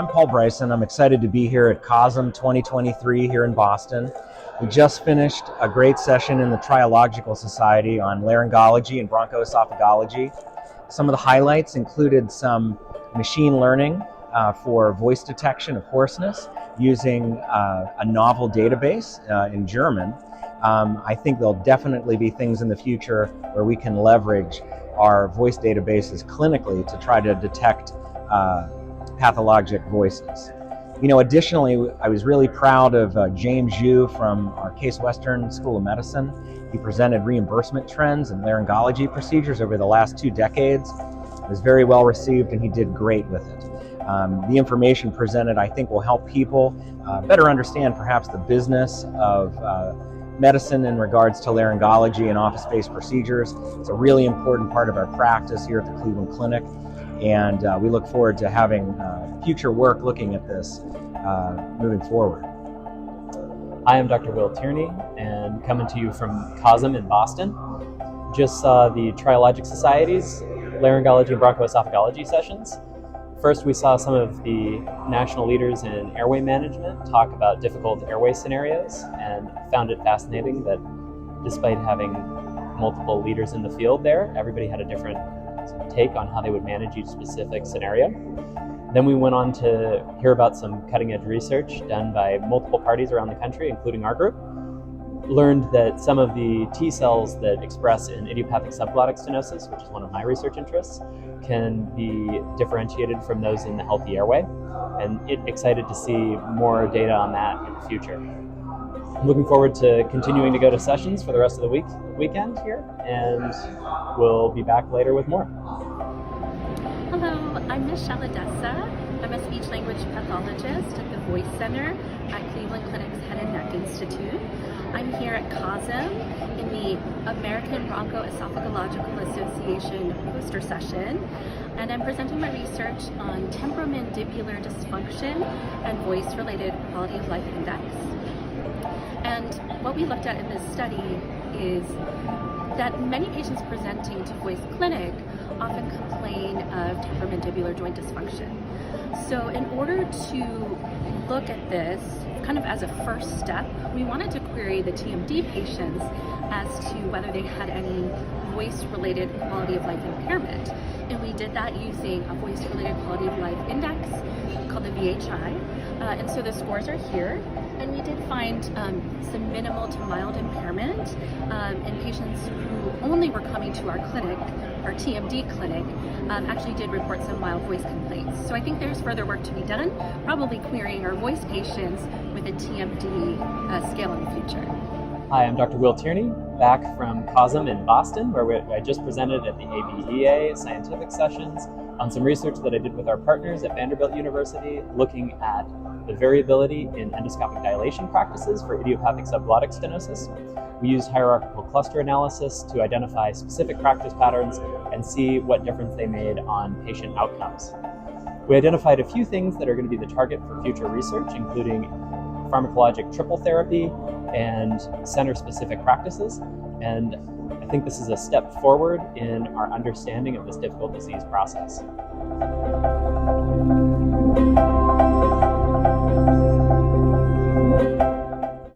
I'm Paul Bryson. I'm excited to be here at COSM 2023 here in Boston. We just finished a great session in the Triological Society on laryngology and bronchoesophagology. Some of the highlights included some machine learning for voice detection of hoarseness using a novel database in German. I think there'll definitely be things in the future where we can leverage our voice databases clinically to try to detect pathologic voices. Additionally, I was really proud of James Yu from our Case Western School of Medicine. He presented reimbursement trends and laryngology procedures over the last 2 decades. It was very well received and he did great with it. The information presented, I think, will help people better understand perhaps the business of medicine in regards to laryngology and office-based procedures. It's a really important part of our practice here at the Cleveland Clinic, and we look forward to having future work looking at this moving forward. I am Dr. Will Tierney, and coming to you from COSM in Boston. Just saw the Triologic Society's Laryngology and Bronchoesophagology sessions. First, we saw some of the national leaders in airway management talk about difficult airway scenarios, and found it fascinating that despite having multiple leaders in the field there, everybody had a different take on how they would manage each specific scenario. Then we went on to hear about some cutting-edge research done by multiple parties around the country, including our group. Learned that some of the T cells that express in idiopathic subglottic stenosis, which is one of my research interests, can be differentiated from those in the healthy airway, and excited to see more data on that in the future. I'm looking forward to continuing to go to sessions for the rest of the weekend here, and we'll be back later with more. Hello, I'm Michelle Adessa. I'm a speech-language pathologist at the Voice Center at Cleveland Clinic's Head and Neck Institute. I'm here at COSM in the American Bronchoesophagological Association poster session, and I'm presenting my research on temporomandibular dysfunction and voice-related quality of life index. And what we looked at in this study is that many patients presenting to Voice Clinic often complain of temporomandibular joint dysfunction. So in order to look at this kind of as a first step, we wanted to query the TMD patients as to whether they had any voice-related quality of life impairment. And we did that using a voice-related quality of life index called the VHI. And so the scores are here. And we did find some minimal to mild impairment in patients who only were coming to our clinic, our TMD clinic, actually did report some mild voice complaints. So I think there's further work to be done, probably querying our voice patients with a TMD scale in the future. Hi, I'm Dr. Will Tierney, back from COSM in Boston, where I just presented at the ABEA scientific sessions on some research that I did with our partners at Vanderbilt University, looking at the variability in endoscopic dilation practices for idiopathic subglottic stenosis. We used hierarchical cluster analysis to identify specific practice patterns and see what difference they made on patient outcomes. We identified a few things that are going to be the target for future research, including pharmacologic triple therapy and center-specific practices. And I think this is a step forward in our understanding of this difficult disease process.